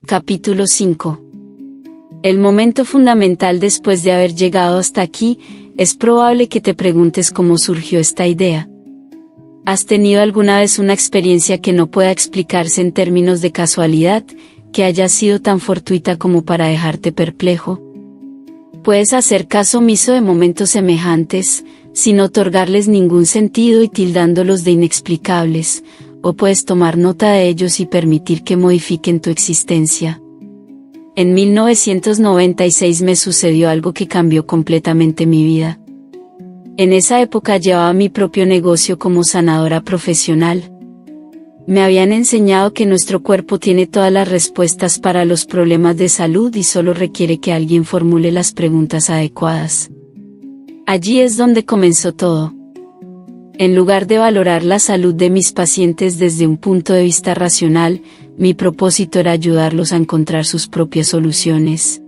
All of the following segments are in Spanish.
Capítulo 5. El momento fundamental después de haber llegado hasta aquí, es probable que te preguntes cómo surgió esta idea. ¿Has tenido alguna vez una experiencia que no pueda explicarse en términos de casualidad, que haya sido tan fortuita como para dejarte perplejo? Puedes hacer caso omiso de momentos semejantes, sin otorgarles ningún sentido y tildándolos de inexplicables, o puedes tomar nota de ellos y permitir que modifiquen tu existencia. En 1996 me sucedió algo que cambió completamente mi vida. En esa época llevaba mi propio negocio como sanadora profesional. Me habían enseñado que nuestro cuerpo tiene todas las respuestas para los problemas de salud y solo requiere que alguien formule las preguntas adecuadas. Allí es donde comenzó todo. En lugar de valorar la salud de mis pacientes desde un punto de vista racional, mi propósito era ayudarlos a encontrar sus propias soluciones.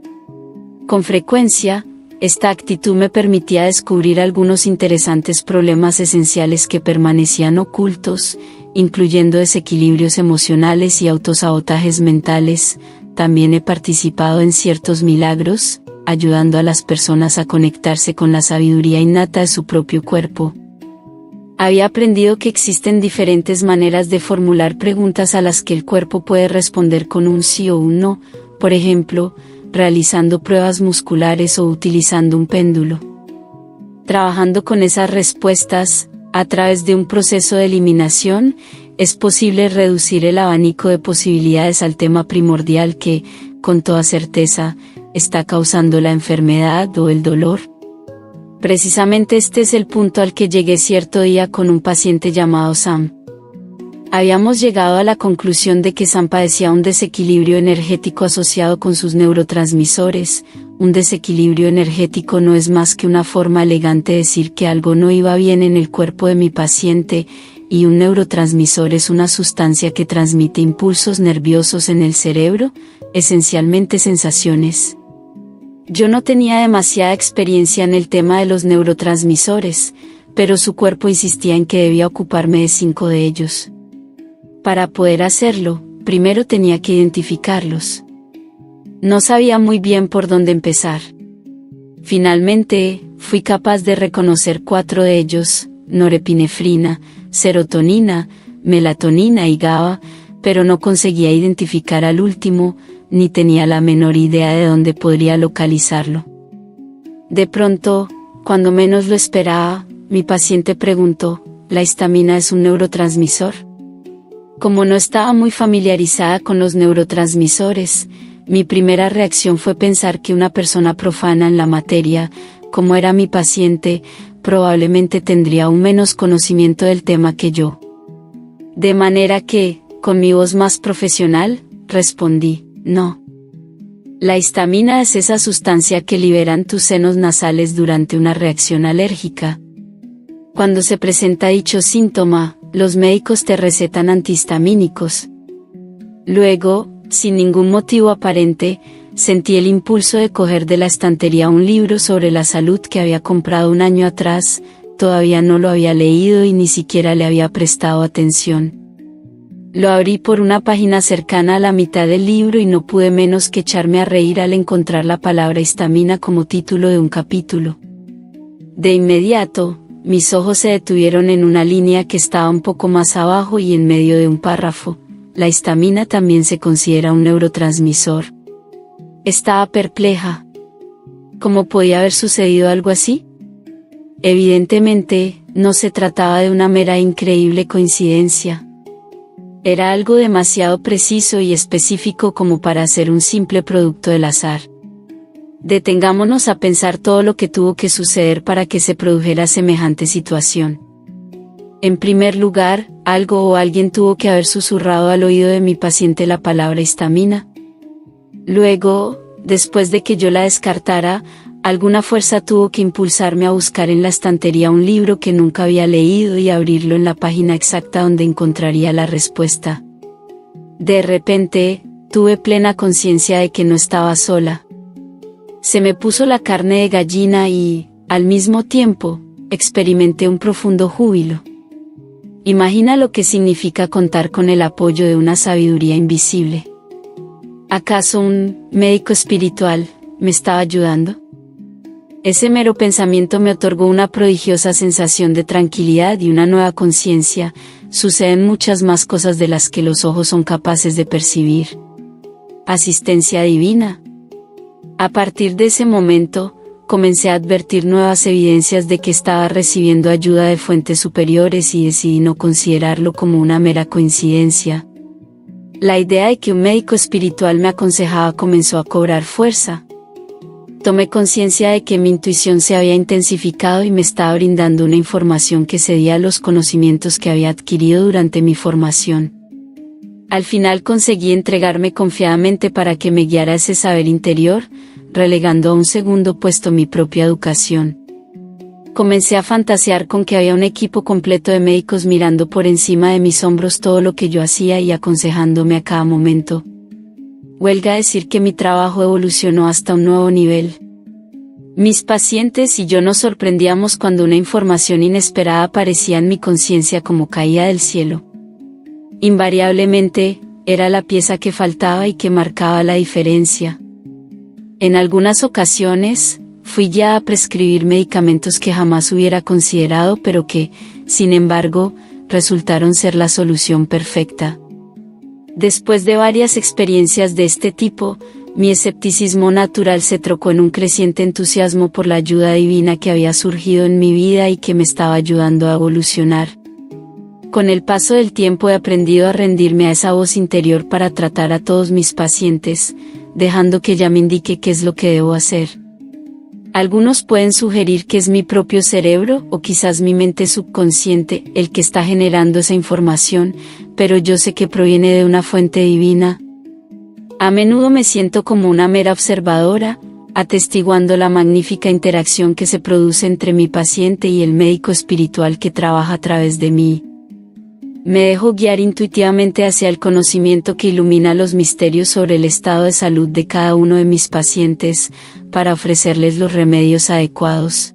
Con frecuencia, esta actitud me permitía descubrir algunos interesantes problemas esenciales que permanecían ocultos, incluyendo desequilibrios emocionales y autosabotajes mentales. También he participado en ciertos milagros, ayudando a las personas a conectarse con la sabiduría innata de su propio cuerpo. Había aprendido que existen diferentes maneras de formular preguntas a las que el cuerpo puede responder con un sí o un no, por ejemplo, realizando pruebas musculares o utilizando un péndulo. Trabajando con esas respuestas, a través de un proceso de eliminación, es posible reducir el abanico de posibilidades al tema primordial que, con toda certeza, está causando la enfermedad o el dolor. Precisamente este es el punto al que llegué cierto día con un paciente llamado Sam. Habíamos llegado a la conclusión de que Sam padecía un desequilibrio energético asociado con sus neurotransmisores. Un desequilibrio energético no es más que una forma elegante de decir que algo no iba bien en el cuerpo de mi paciente, y un neurotransmisor es una sustancia que transmite impulsos nerviosos en el cerebro, esencialmente sensaciones. Yo no tenía demasiada experiencia en el tema de los neurotransmisores, pero su cuerpo insistía en que debía ocuparme de 5 de ellos. Para poder hacerlo, primero tenía que identificarlos. No sabía muy bien por dónde empezar. Finalmente, fui capaz de reconocer 4 de ellos: norepinefrina, serotonina, melatonina y GABA, pero no conseguía identificar al último, ni tenía la menor idea de dónde podría localizarlo. De pronto, cuando menos lo esperaba, mi paciente preguntó: ¿la histamina es un neurotransmisor? Como no estaba muy familiarizada con los neurotransmisores, mi primera reacción fue pensar que una persona profana en la materia, como era mi paciente, probablemente tendría aún menos conocimiento del tema que yo. De manera que, con mi voz más profesional, respondí: no. La histamina es esa sustancia que liberan tus senos nasales durante una reacción alérgica. Cuando se presenta dicho síntoma, los médicos te recetan antihistamínicos. Luego, sin ningún motivo aparente, sentí el impulso de coger de la estantería un libro sobre la salud que había comprado un año atrás. Todavía no lo había leído y ni siquiera le había prestado atención. Lo abrí por una página cercana a la mitad del libro y no pude menos que echarme a reír al encontrar la palabra histamina como título de un capítulo. De inmediato, mis ojos se detuvieron en una línea que estaba un poco más abajo y en medio de un párrafo: la histamina también se considera un neurotransmisor. Estaba perpleja. ¿Cómo podía haber sucedido algo así? Evidentemente, no se trataba de una mera e increíble coincidencia. Era algo demasiado preciso y específico como para ser un simple producto del azar. Detengámonos a pensar todo lo que tuvo que suceder para que se produjera semejante situación. En primer lugar, algo o alguien tuvo que haber susurrado al oído de mi paciente la palabra histamina. Luego, después de que yo la descartara, alguna fuerza tuvo que impulsarme a buscar en la estantería un libro que nunca había leído y abrirlo en la página exacta donde encontraría la respuesta. De repente, tuve plena conciencia de que no estaba sola. Se me puso la carne de gallina y, al mismo tiempo, experimenté un profundo júbilo. Imagina lo que significa contar con el apoyo de una sabiduría invisible. ¿Acaso un médico espiritual me estaba ayudando? Ese mero pensamiento me otorgó una prodigiosa sensación de tranquilidad y una nueva conciencia. Suceden muchas más cosas de las que los ojos son capaces de percibir. Asistencia divina. A partir de ese momento, comencé a advertir nuevas evidencias de que estaba recibiendo ayuda de fuentes superiores y decidí no considerarlo como una mera coincidencia. La idea de que un médico espiritual me aconsejaba comenzó a cobrar fuerza. Tomé conciencia de que mi intuición se había intensificado y me estaba brindando una información que cedía a los conocimientos que había adquirido durante mi formación. Al final conseguí entregarme confiadamente para que me guiara ese saber interior, relegando a un segundo puesto mi propia educación. Comencé a fantasear con que había un equipo completo de médicos mirando por encima de mis hombros todo lo que yo hacía y aconsejándome a cada momento. Huelga decir que mi trabajo evolucionó hasta un nuevo nivel. Mis pacientes y yo nos sorprendíamos cuando una información inesperada aparecía en mi conciencia como caía del cielo. Invariablemente, era la pieza que faltaba y que marcaba la diferencia. En algunas ocasiones, fui ya a prescribir medicamentos que jamás hubiera considerado pero que, sin embargo, resultaron ser la solución perfecta. Después de varias experiencias de este tipo, mi escepticismo natural se trocó en un creciente entusiasmo por la ayuda divina que había surgido en mi vida y que me estaba ayudando a evolucionar. Con el paso del tiempo he aprendido a rendirme a esa voz interior para tratar a todos mis pacientes, dejando que ella me indique qué es lo que debo hacer. Algunos pueden sugerir que es mi propio cerebro o quizás mi mente subconsciente el que está generando esa información, pero yo sé que proviene de una fuente divina. A menudo me siento como una mera observadora, atestiguando la magnífica interacción que se produce entre mi paciente y el médico espiritual que trabaja a través de mí. Me dejo guiar intuitivamente hacia el conocimiento que ilumina los misterios sobre el estado de salud de cada uno de mis pacientes, para ofrecerles los remedios adecuados.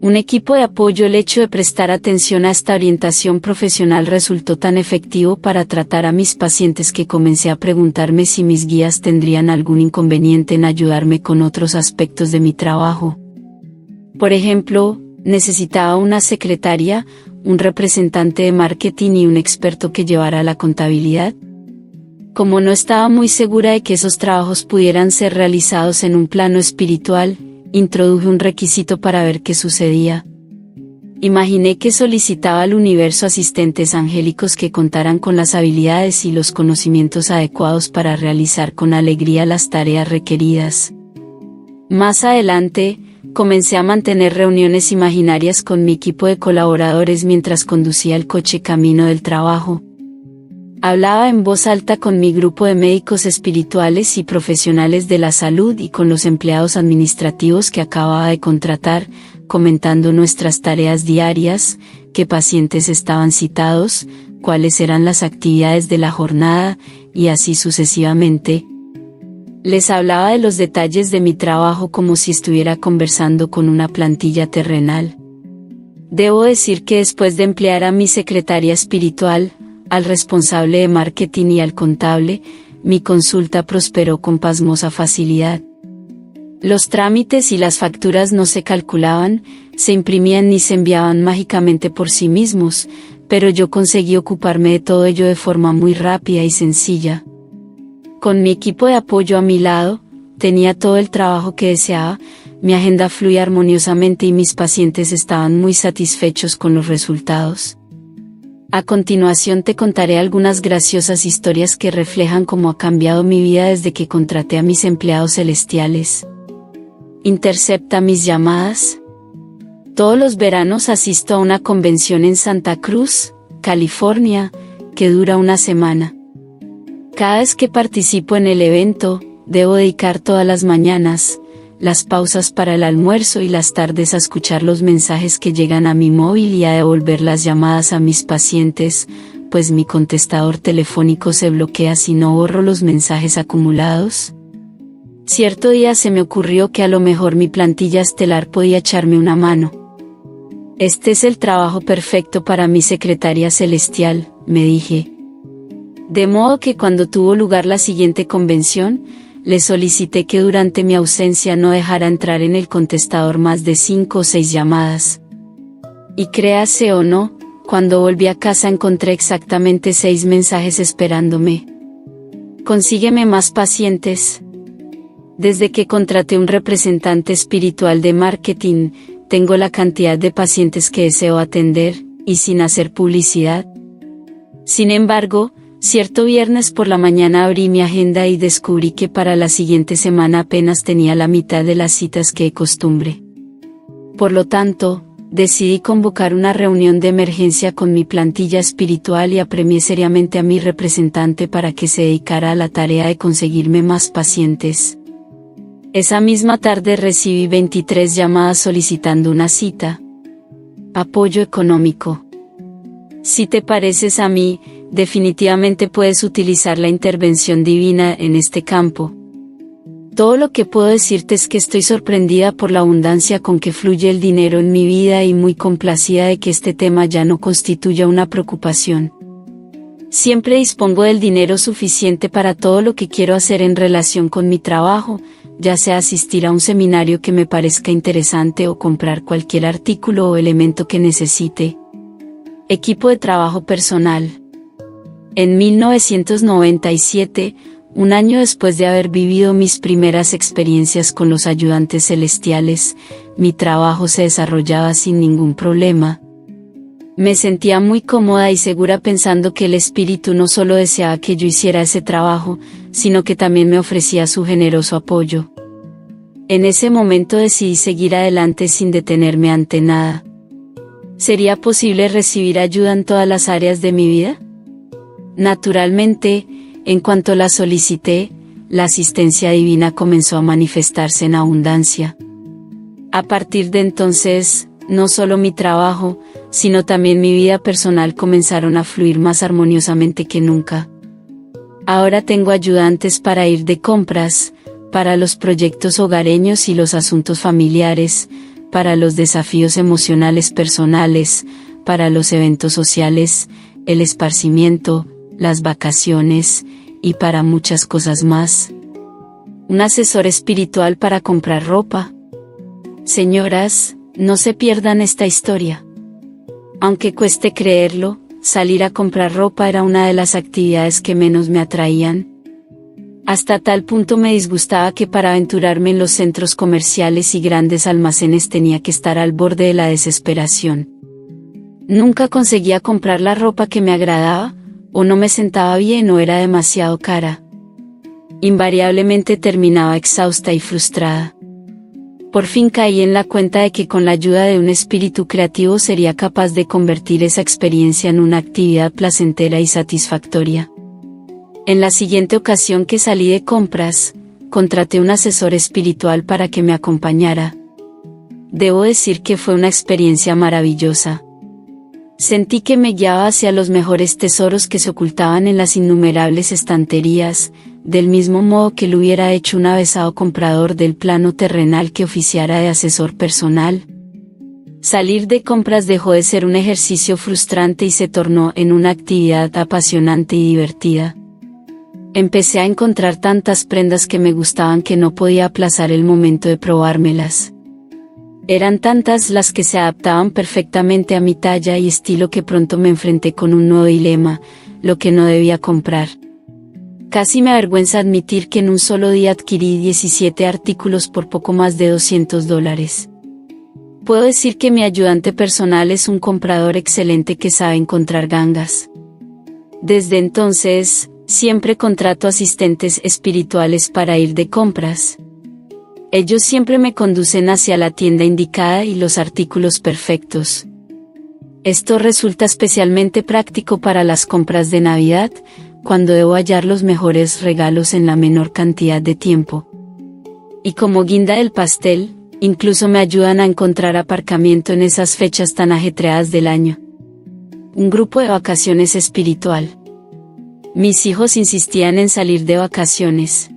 Un equipo de apoyo. El hecho de prestar atención a esta orientación profesional resultó tan efectivo para tratar a mis pacientes que comencé a preguntarme si mis guías tendrían algún inconveniente en ayudarme con otros aspectos de mi trabajo. Por ejemplo, necesitaba una secretaria, un representante de marketing y un experto que llevara la contabilidad. Como no estaba muy segura de que esos trabajos pudieran ser realizados en un plano espiritual, introduje un requisito para ver qué sucedía. Imaginé que solicitaba al universo asistentes angélicos que contaran con las habilidades y los conocimientos adecuados para realizar con alegría las tareas requeridas. Más adelante, comencé a mantener reuniones imaginarias con mi equipo de colaboradores mientras conducía el coche camino del trabajo. Hablaba en voz alta con mi grupo de médicos espirituales y profesionales de la salud y con los empleados administrativos que acababa de contratar, comentando nuestras tareas diarias, qué pacientes estaban citados, cuáles eran las actividades de la jornada, y así sucesivamente. Les hablaba de los detalles de mi trabajo como si estuviera conversando con una plantilla terrenal. Debo decir que después de emplear a mi secretaria espiritual, al responsable de marketing y al contable, mi consulta prosperó con pasmosa facilidad. Los trámites y las facturas no se calculaban, se imprimían ni se enviaban mágicamente por sí mismos, pero yo conseguí ocuparme de todo ello de forma muy rápida y sencilla. Con mi equipo de apoyo a mi lado, tenía todo el trabajo que deseaba, mi agenda fluía armoniosamente y mis pacientes estaban muy satisfechos con los resultados. A continuación te contaré algunas graciosas historias que reflejan cómo ha cambiado mi vida desde que contraté a mis empleados celestiales. Intercepta mis llamadas. Todos los veranos asisto a una convención en Santa Cruz, California, que dura una semana. Cada vez que participo en el evento, debo dedicar todas las mañanas, las pausas para el almuerzo y las tardes a escuchar los mensajes que llegan a mi móvil y a devolver las llamadas a mis pacientes, pues mi contestador telefónico se bloquea si no borro los mensajes acumulados. Cierto día se me ocurrió que a lo mejor mi plantilla estelar podía echarme una mano. Este es el trabajo perfecto para mi secretaria celestial, me dije. De modo que cuando tuvo lugar la siguiente convención, le solicité que durante mi ausencia no dejara entrar en el contestador más de 5 o 6 llamadas. Y créase o no, cuando volví a casa encontré exactamente 6 mensajes esperándome. Consígueme más pacientes. Desde que contraté un representante espiritual de marketing, tengo la cantidad de pacientes que deseo atender, y sin hacer publicidad. Sin embargo, cierto viernes por la mañana abrí mi agenda y descubrí que para la siguiente semana apenas tenía la mitad de las citas que de costumbre. Por lo tanto, decidí convocar una reunión de emergencia con mi plantilla espiritual y apremié seriamente a mi representante para que se dedicara a la tarea de conseguirme más pacientes. Esa misma tarde recibí 23 llamadas solicitando una cita. Apoyo económico. Si te pareces a mí, definitivamente puedes utilizar la intervención divina en este campo. Todo lo que puedo decirte es que estoy sorprendida por la abundancia con que fluye el dinero en mi vida y muy complacida de que este tema ya no constituya una preocupación. Siempre dispongo del dinero suficiente para todo lo que quiero hacer en relación con mi trabajo, ya sea asistir a un seminario que me parezca interesante o comprar cualquier artículo o elemento que necesite. Equipo de trabajo personal. En 1997, un año después de haber vivido mis primeras experiencias con los ayudantes celestiales, mi trabajo se desarrollaba sin ningún problema. Me sentía muy cómoda y segura pensando que el espíritu no solo deseaba que yo hiciera ese trabajo, sino que también me ofrecía su generoso apoyo. En ese momento decidí seguir adelante sin detenerme ante nada. ¿Sería posible recibir ayuda en todas las áreas de mi vida? Naturalmente, en cuanto la solicité, la asistencia divina comenzó a manifestarse en abundancia. A partir de entonces, no solo mi trabajo, sino también mi vida personal comenzaron a fluir más armoniosamente que nunca. Ahora tengo ayudantes para ir de compras, para los proyectos hogareños y los asuntos familiares, para los desafíos emocionales personales, para los eventos sociales, el esparcimiento, las vacaciones, y para muchas cosas más. Un asesor espiritual para comprar ropa. Señoras, no se pierdan esta historia. Aunque cueste creerlo, salir a comprar ropa era una de las actividades que menos me atraían. Hasta tal punto me disgustaba que para aventurarme en los centros comerciales y grandes almacenes tenía que estar al borde de la desesperación. Nunca conseguía comprar la ropa que me agradaba, o no me sentaba bien o era demasiado cara. Invariablemente terminaba exhausta y frustrada. Por fin caí en la cuenta de que con la ayuda de un espíritu creativo sería capaz de convertir esa experiencia en una actividad placentera y satisfactoria. En la siguiente ocasión que salí de compras, contraté un asesor espiritual para que me acompañara. Debo decir que fue una experiencia maravillosa. Sentí que me guiaba hacia los mejores tesoros que se ocultaban en las innumerables estanterías, del mismo modo que lo hubiera hecho un avesado comprador del plano terrenal que oficiara de asesor personal. Salir de compras dejó de ser un ejercicio frustrante y se tornó en una actividad apasionante y divertida. Empecé a encontrar tantas prendas que me gustaban que no podía aplazar el momento de probármelas. Eran tantas las que se adaptaban perfectamente a mi talla y estilo que pronto me enfrenté con un nuevo dilema, lo que no debía comprar. Casi me avergüenza admitir que en un solo día adquirí 17 artículos por poco más de $200. Puedo decir que mi ayudante personal es un comprador excelente que sabe encontrar gangas. Desde entonces, siempre contrato asistentes espirituales para ir de compras. Ellos siempre me conducen hacia la tienda indicada y los artículos perfectos. Esto resulta especialmente práctico para las compras de Navidad, cuando debo hallar los mejores regalos en la menor cantidad de tiempo. Y como guinda del pastel, incluso me ayudan a encontrar aparcamiento en esas fechas tan ajetreadas del año. Un grupo de vacaciones espiritual. Mis hijos insistían en salir de vacaciones.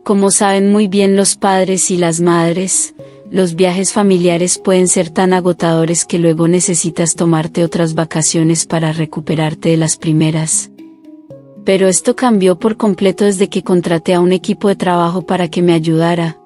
Como saben muy bien los padres y las madres, los viajes familiares pueden ser tan agotadores que luego necesitas tomarte otras vacaciones para recuperarte de las primeras. Pero esto cambió por completo desde que contraté a un equipo de trabajo para que me ayudara.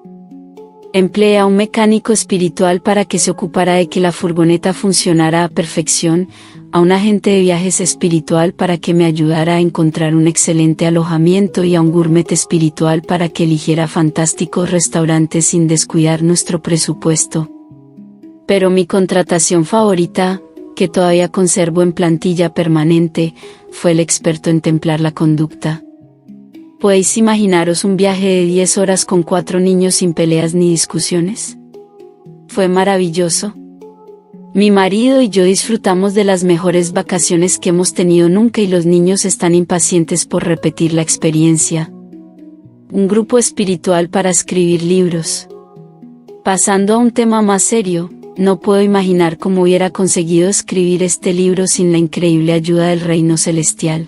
Empleé a un mecánico espiritual para que se ocupara de que la furgoneta funcionara a perfección, a un agente de viajes espiritual para que me ayudara a encontrar un excelente alojamiento y a un gourmet espiritual para que eligiera fantásticos restaurantes sin descuidar nuestro presupuesto. Pero mi contratación favorita, que todavía conservo en plantilla permanente, fue el experto en templar la conducta. ¿Podéis imaginaros un viaje de 10 horas con 4 niños sin peleas ni discusiones? Fue maravilloso. Mi marido y yo disfrutamos de las mejores vacaciones que hemos tenido nunca y los niños están impacientes por repetir la experiencia. Un grupo espiritual para escribir libros. Pasando a un tema más serio, no puedo imaginar cómo hubiera conseguido escribir este libro sin la increíble ayuda del reino celestial.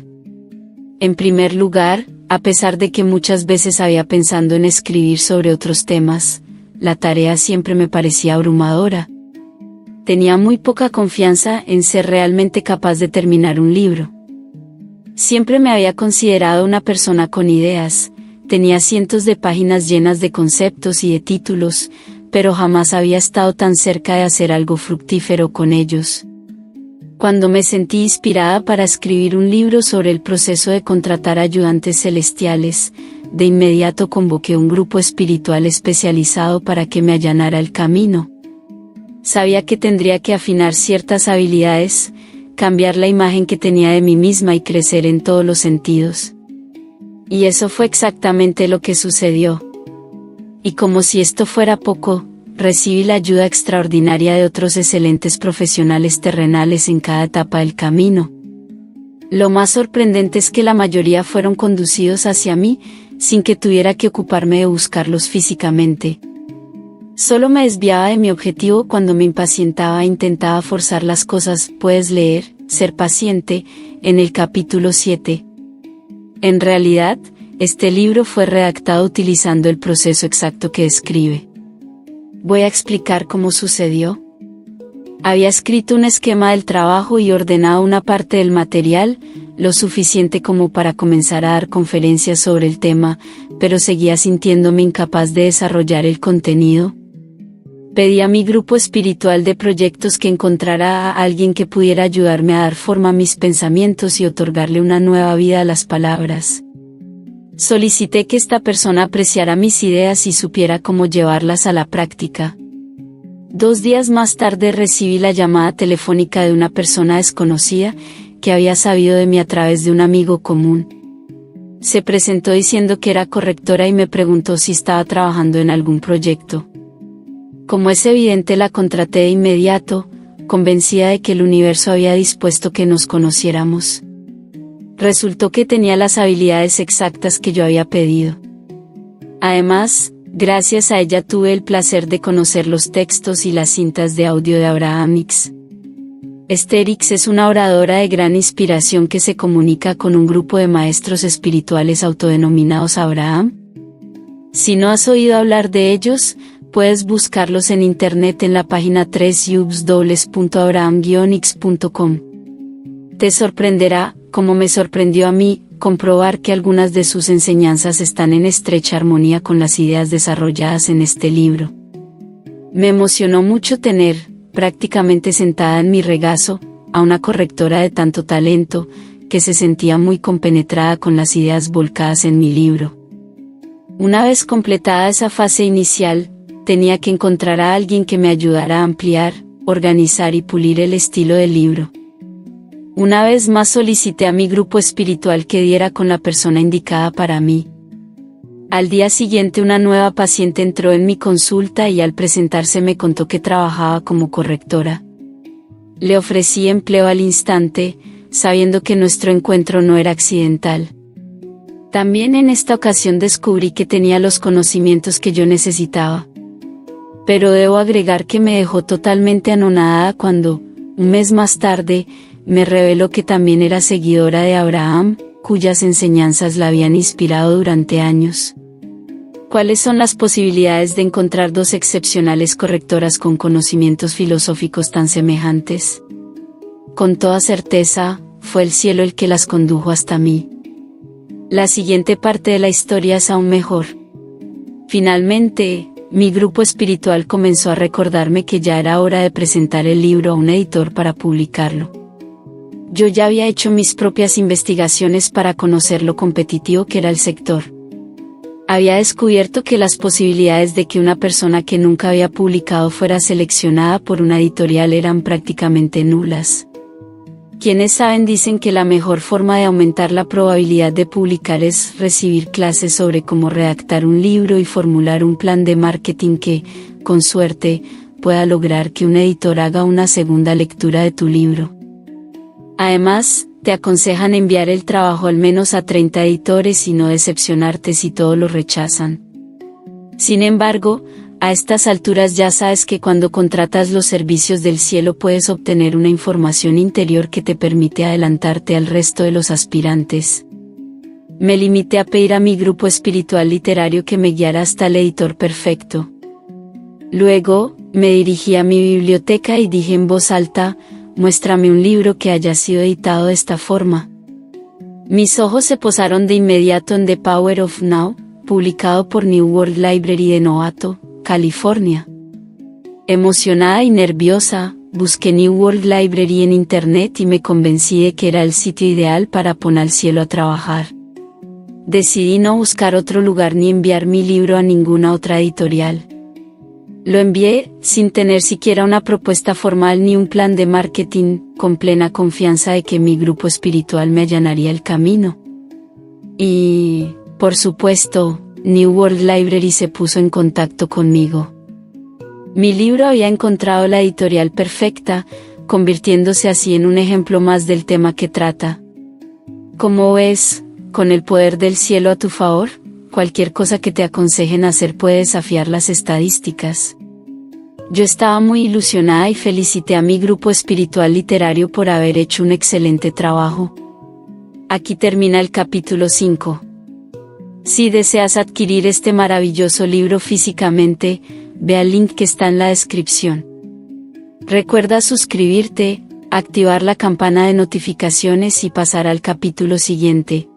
En primer lugar, a pesar de que muchas veces había pensado en escribir sobre otros temas, la tarea siempre me parecía abrumadora. Tenía muy poca confianza en ser realmente capaz de terminar un libro. Siempre me había considerado una persona con ideas, tenía cientos de páginas llenas de conceptos y de títulos, pero jamás había estado tan cerca de hacer algo fructífero con ellos. Cuando me sentí inspirada para escribir un libro sobre el proceso de contratar ayudantes celestiales, de inmediato convoqué un grupo espiritual especializado para que me allanara el camino. Sabía que tendría que afinar ciertas habilidades, cambiar la imagen que tenía de mí misma y crecer en todos los sentidos. Y eso fue exactamente lo que sucedió. Y como si esto fuera poco, recibí la ayuda extraordinaria de otros excelentes profesionales terrenales en cada etapa del camino. Lo más sorprendente es que la mayoría fueron conducidos hacia mí, sin que tuviera que ocuparme de buscarlos físicamente. Solo me desviaba de mi objetivo cuando me impacientaba e intentaba forzar las cosas. Puedes leer, Ser paciente, en el capítulo 7. En realidad, este libro fue redactado utilizando el proceso exacto que describe. Voy a explicar cómo sucedió. Había escrito un esquema del trabajo y ordenado una parte del material, lo suficiente como para comenzar a dar conferencias sobre el tema, pero seguía sintiéndome incapaz de desarrollar el contenido. Pedí a mi grupo espiritual de proyectos que encontrara a alguien que pudiera ayudarme a dar forma a mis pensamientos y otorgarle una nueva vida a las palabras. Solicité que esta persona apreciara mis ideas y supiera cómo llevarlas a la práctica. 2 días más tarde recibí la llamada telefónica de una persona desconocida, que había sabido de mí a través de un amigo común. Se presentó diciendo que era correctora y me preguntó si estaba trabajando en algún proyecto. Como es evidente, la contraté de inmediato, convencida de que el universo había dispuesto que nos conociéramos. Resultó que tenía las habilidades exactas que yo había pedido. Además, gracias a ella tuve el placer de conocer los textos y las cintas de audio de Abraham Hicks. Esther Hicks es una oradora de gran inspiración que se comunica con un grupo de maestros espirituales autodenominados Abraham. Si no has oído hablar de ellos, puedes buscarlos en internet en la página www.abraham-hicks.com. Te sorprenderá, como me sorprendió a mí, comprobar que algunas de sus enseñanzas están en estrecha armonía con las ideas desarrolladas en este libro. Me emocionó mucho tener, prácticamente sentada en mi regazo, a una correctora de tanto talento, que se sentía muy compenetrada con las ideas volcadas en mi libro. Una vez completada esa fase inicial, tenía que encontrar a alguien que me ayudara a ampliar, organizar y pulir el estilo del libro. Una vez más solicité a mi grupo espiritual que diera con la persona indicada para mí. Al día siguiente una nueva paciente entró en mi consulta y al presentarse me contó que trabajaba como correctora. Le ofrecí empleo al instante, sabiendo que nuestro encuentro no era accidental. También en esta ocasión descubrí que tenía los conocimientos que yo necesitaba. Pero debo agregar que me dejó totalmente anonadada cuando, un mes más tarde, me reveló que también era seguidora de Abraham, cuyas enseñanzas la habían inspirado durante años. ¿Cuáles son las posibilidades de encontrar 2 excepcionales correctoras con conocimientos filosóficos tan semejantes? Con toda certeza, fue el cielo el que las condujo hasta mí. La siguiente parte de la historia es aún mejor. Finalmente, mi grupo espiritual comenzó a recordarme que ya era hora de presentar el libro a un editor para publicarlo. Yo ya había hecho mis propias investigaciones para conocer lo competitivo que era el sector. Había descubierto que las posibilidades de que una persona que nunca había publicado fuera seleccionada por una editorial eran prácticamente nulas. Quienes saben dicen que la mejor forma de aumentar la probabilidad de publicar es recibir clases sobre cómo redactar un libro y formular un plan de marketing que, con suerte, pueda lograr que un editor haga una segunda lectura de tu libro. Además, te aconsejan enviar el trabajo al menos a 30 editores y no decepcionarte si todos lo rechazan. Sin embargo, a estas alturas ya sabes que cuando contratas los servicios del cielo puedes obtener una información interior que te permite adelantarte al resto de los aspirantes. Me limité a pedir a mi grupo espiritual literario que me guiara hasta el editor perfecto. Luego, me dirigí a mi biblioteca y dije en voz alta: muéstrame un libro que haya sido editado de esta forma. Mis ojos se posaron de inmediato en The Power of Now, publicado por New World Library de Novato, California. Emocionada y nerviosa, busqué New World Library en internet y me convencí de que era el sitio ideal para poner al cielo a trabajar. Decidí no buscar otro lugar ni enviar mi libro a ninguna otra editorial. Lo envié, sin tener siquiera una propuesta formal ni un plan de marketing, con plena confianza de que mi grupo espiritual me allanaría el camino. Y, por supuesto, New World Library se puso en contacto conmigo. Mi libro había encontrado la editorial perfecta, convirtiéndose así en un ejemplo más del tema que trata. Como ves, con el poder del cielo a tu favor, cualquier cosa que te aconsejen hacer puede desafiar las estadísticas. Yo estaba muy ilusionada y felicité a mi grupo espiritual literario por haber hecho un excelente trabajo. Aquí termina el capítulo 5. Si deseas adquirir este maravilloso libro físicamente, ve al link que está en la descripción. Recuerda suscribirte, activar la campana de notificaciones y pasar al capítulo siguiente.